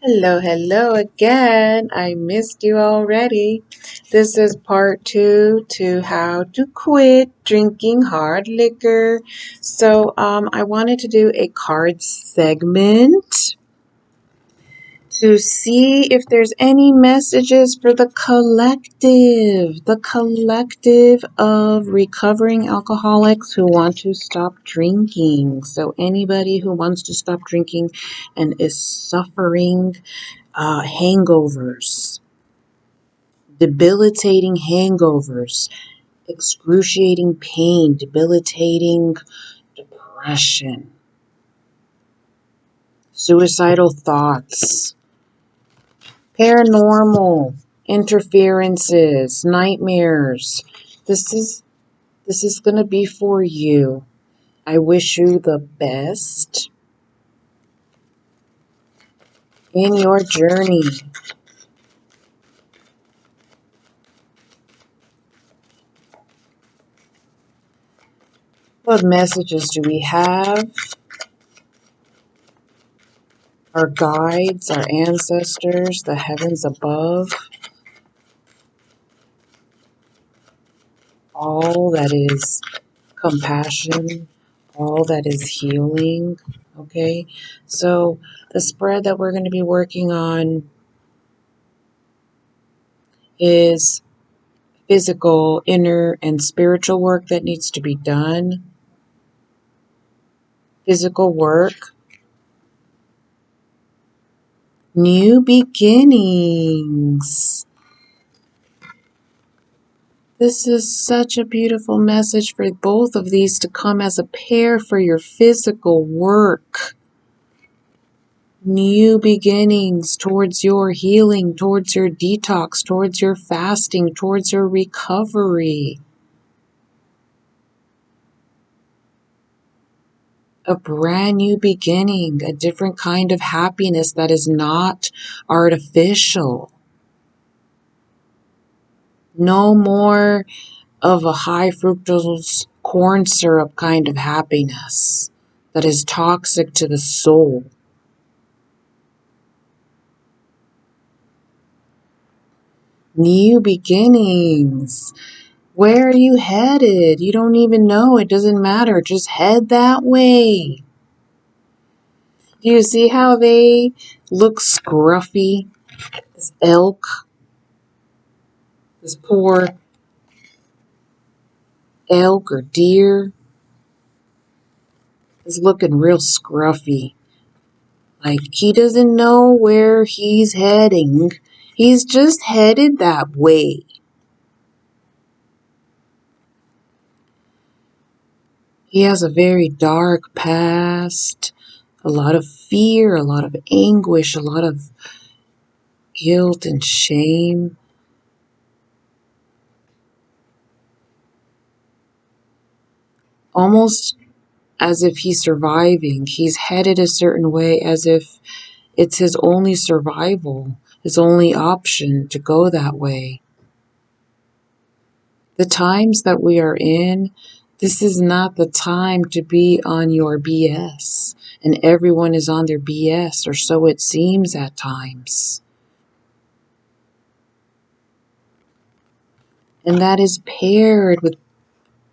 Hello, hello again. I missed you already. This is part two to how to quit drinking hard liquor. I wanted to do a card segment to see if there's any messages for the collective of recovering alcoholics who want to stop drinking. So anybody who wants to stop drinking and is suffering hangovers, debilitating hangovers, excruciating pain, debilitating depression, suicidal thoughts, paranormal interferences, nightmares. This is this is going to be for you. I wish you the best in your journey. What messages do we have? Our guides, our ancestors, the heavens above, all that is compassion, all that is healing. Okay, so the spread that we're going to be working on is physical, inner, and spiritual work that needs to be done. Physical work, new beginnings. This is such a beautiful message for both of these to come as a pair for your physical work. New beginnings towards your healing, towards your detox, towards your fasting, towards your recovery. A brand new beginning, a different kind of happiness that is not artificial. No more of a high fructose corn syrup kind of happiness that is toxic to the soul. New beginnings. Where are you headed? You don't even know. It doesn't matter. Just head that way. Do you see how they look scruffy? This elk, this poor elk or deer is looking real scruffy. Like he doesn't know where he's heading. He's just headed that way. He has a very dark past, a lot of fear, a lot of anguish, a lot of guilt and shame. Almost as if he's surviving. He's headed a certain way as if it's his only survival, his only option to go that way. The times that we are in, this is not the time to be on your BS. And everyone is on their BS, or so it seems at times. And that is paired with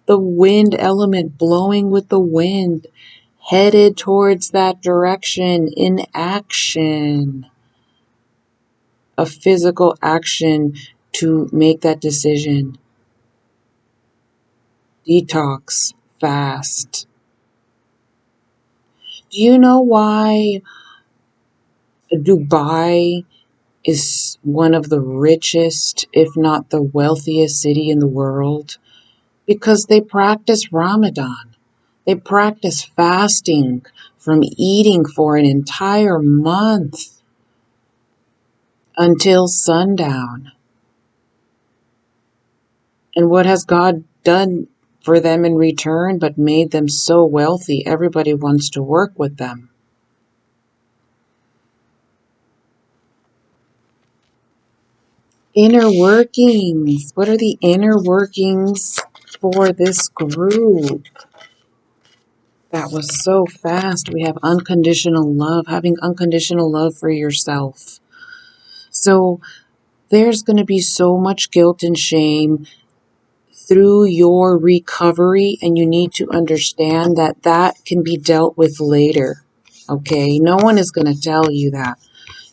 the wind element blowing with the wind, headed towards that direction in action. A physical action to make that decision. Detox, fast. Do you know why Dubai is one of the richest, if not the wealthiest city in the world? Because they practice Ramadan. They practice fasting from eating for an entire month until sundown. And what has God done for them in return but made them so wealthy? Everybody wants to work with them. Inner workings. What are the inner workings for this group? That was so fast. We have unconditional love, having unconditional love for yourself. So there's going to be so much guilt and shame through your recovery, and you need to understand that that can be dealt with later. Okay? No one is going to tell you that.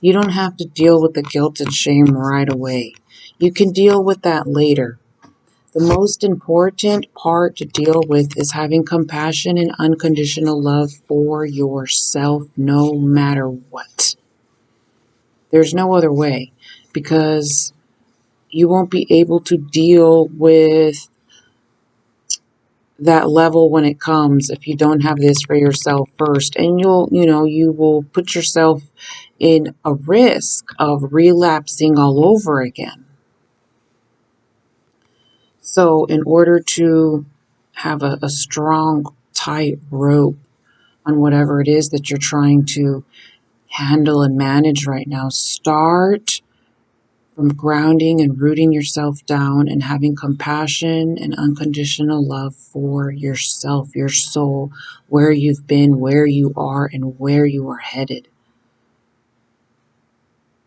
You don't have to deal with the guilt and shame right away. You can deal with that later. The most important part to deal with is having compassion and unconditional love for yourself no matter what. There's no other way, because you won't be able to deal with that level when it comes if you don't have this for yourself first. And you will put yourself in a risk of relapsing all over again. So in order to have a strong, tight rope on whatever it is that you're trying to handle and manage right now, start from grounding and rooting yourself down and having compassion and unconditional love for yourself, your soul, where you've been, where you are, and where you are headed,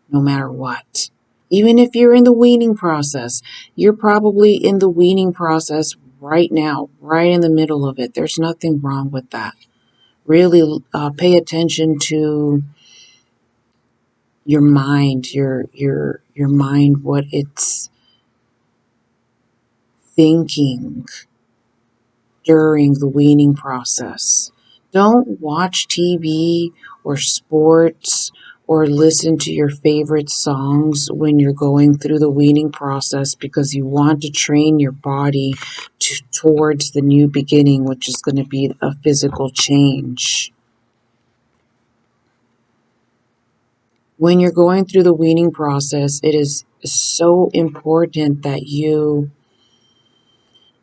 no matter what. Even if you're in the weaning process, you're probably in the weaning process right now, right in the middle of it. There's nothing wrong with that. Really pay attention to your mind, your mind, what it's thinking during the weaning process. Don't watch TV or sports or listen to your favorite songs when you're going through the weaning process, because you want to train your body towards the new beginning, which is going to be a physical change. When you're going through the weaning process, it is so important that you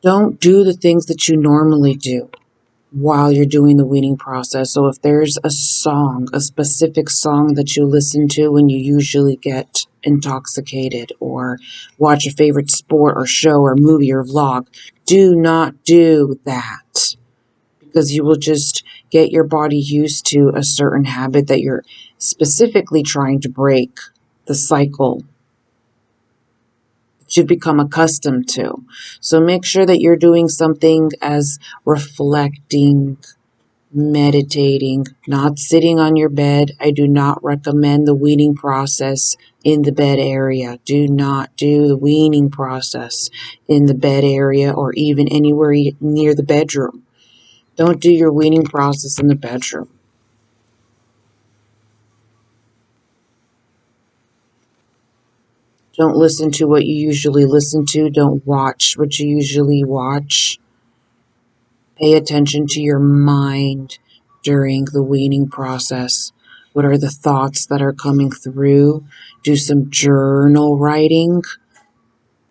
don't do the things that you normally do while you're doing the weaning process. So if there's a song, a specific song that you listen to when you usually get intoxicated, or watch a favorite sport or show or movie or vlog, do not do that, because you will just get your body used to a certain habit that you're specifically trying to break, the cycle that you've become accustomed to. So make sure that you're doing something as reflecting, meditating, not sitting on your bed. I do not recommend the weaning process in the bed area. Do not do the weaning process in the bed area or even anywhere near the bedroom. Don't do your weaning process in the bedroom. Don't listen to what you usually listen to. Don't watch what you usually watch. Pay attention to your mind during the weaning process. What are the thoughts that are coming through? Do some journal writing,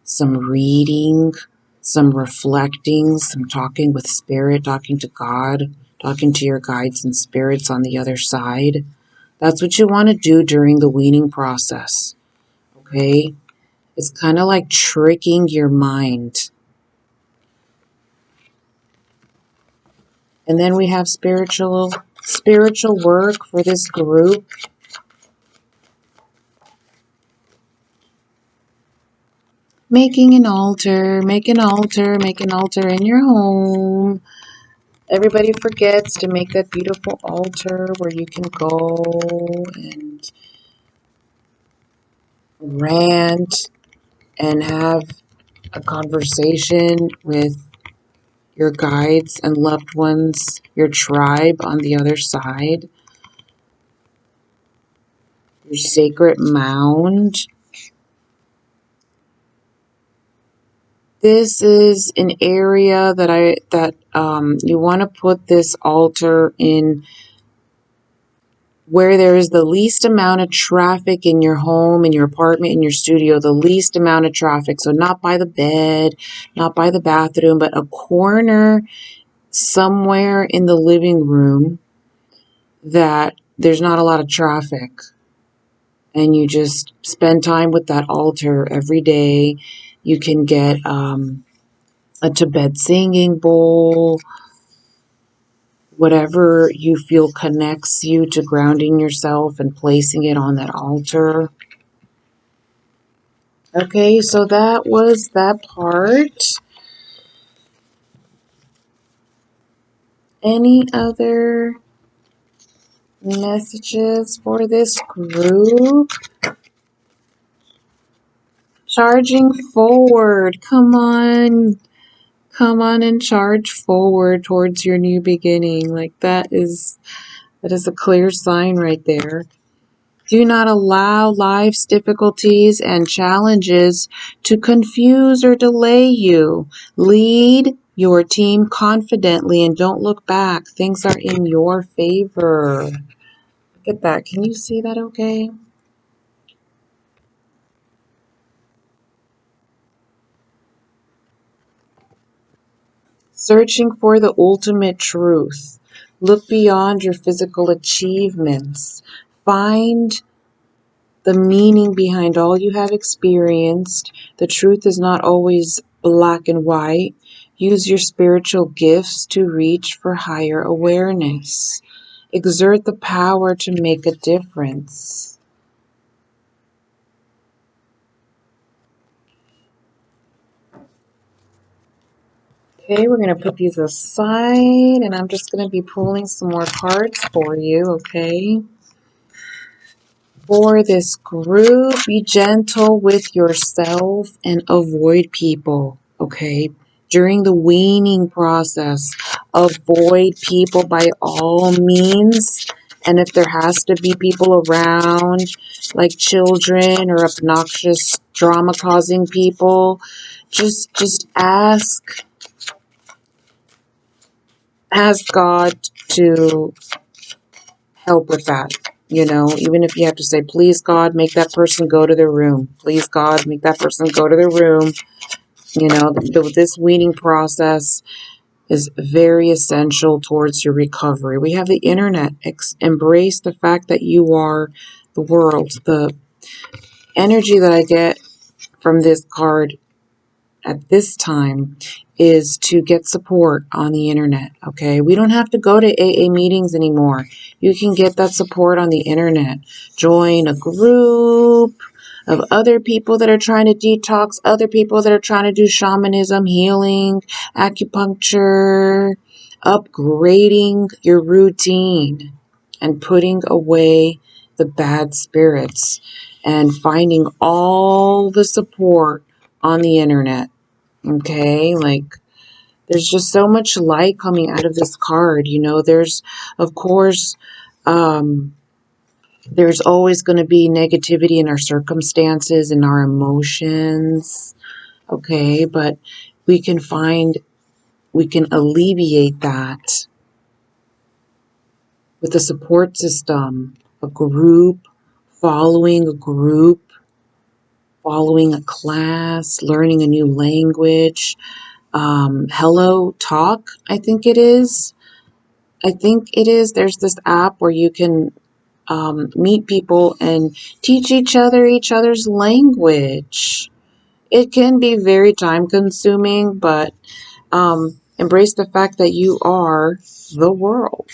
some reading, some reflecting, some talking with spirit, talking to God, talking to your guides and spirits on the other side. That's what you want to do during the weaning process. Okay? It's kind of like tricking your mind. And then we have spiritual work for this group. Making an altar, make an altar, make an altar in your home. Everybody forgets to make that beautiful altar where you can go and rant and have a conversation with your guides and loved ones, your tribe on the other side, your sacred mound. This is an area that you want to put this altar in where there is the least amount of traffic in your home, in your apartment, in your studio, the least amount of traffic. So not by the bed, not by the bathroom, but a corner somewhere in the living room that there's not a lot of traffic. And you just spend time with that altar every day. You can get a Tibet singing bowl, whatever you feel connects you to grounding yourself and placing it on that altar. Okay, so that was that part. Any other messages for this group? Charging forward. Come on. Come on and charge forward towards your new beginning. Like that is a clear sign right there. Do not allow life's difficulties and challenges to confuse or delay you. Lead your team confidently and don't look back. Things are in your favor. Look at that. Can you see that okay? Searching for the ultimate truth. Look beyond your physical achievements. Find the meaning behind all you have experienced. The truth is not always black and white. Use your spiritual gifts to reach for higher awareness. Exert the power to make a difference. Okay, we're going to put these aside and I'm just going to be pulling some more cards for you, okay? For this group, be gentle with yourself and avoid people, okay? During the weaning process, avoid people by all means. And if there has to be people around, like children or obnoxious drama-causing people, just ask God to help with that. You know, even if you have to say, please God, make that person go to their room. Please God, make that person go to their room. You know, this weaning process is very essential towards your recovery. We have the internet. Embrace the fact that you are the world. The energy that I get from this card at this time is to get support on the internet, okay? We don't have to go to AA meetings anymore. You can get that support on the internet. Join a group of other people that are trying to detox, other people that are trying to do shamanism, healing, acupuncture, upgrading your routine and putting away the bad spirits and finding all the support on the internet. Okay, like there's just so much light coming out of this card. You know, there's, of course, there's always going to be negativity in our circumstances and our emotions. Okay, but we can alleviate that with a support system, a group, following a group, following a class, learning a new language. Hello Talk, I think it is. There's this app where you can meet people and teach each other's language. It can be very time consuming, but embrace the fact that you are the world.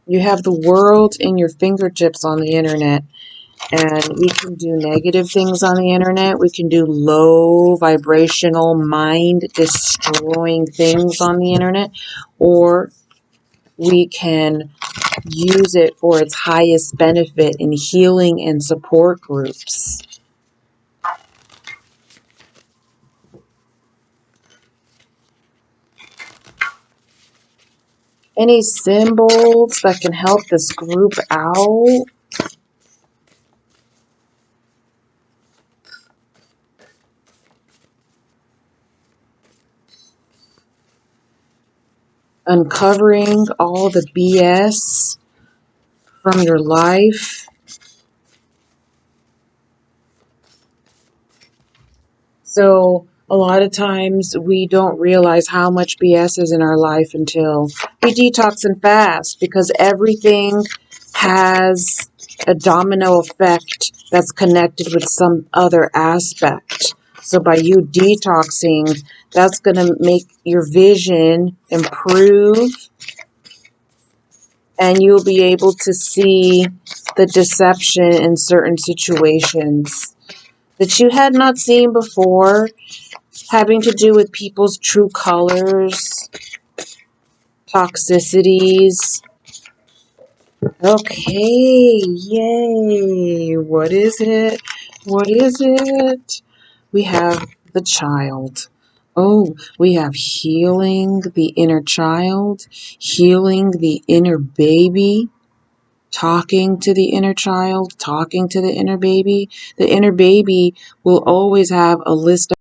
You have the world in your fingertips on the internet. And we can do negative things on the internet. We can do low vibrational, mind destroying things on the internet. Or we can use it for its highest benefit in healing and support groups. Any symbols that can help this group out? Uncovering all the BS from your life. So a lot of times we don't realize how much BS is in our life until we detox and fast, because everything has a domino effect that's connected with some other aspect So by you detoxing, that's going to make your vision improve, and you'll be able to see the deception in certain situations that you had not seen before, having to do with people's true colors, toxicities. Okay, yay. What is it? What is it? We have the child. Oh, we have healing the inner child, healing the inner baby, talking to the inner child, talking to the inner baby. The inner baby will always have a list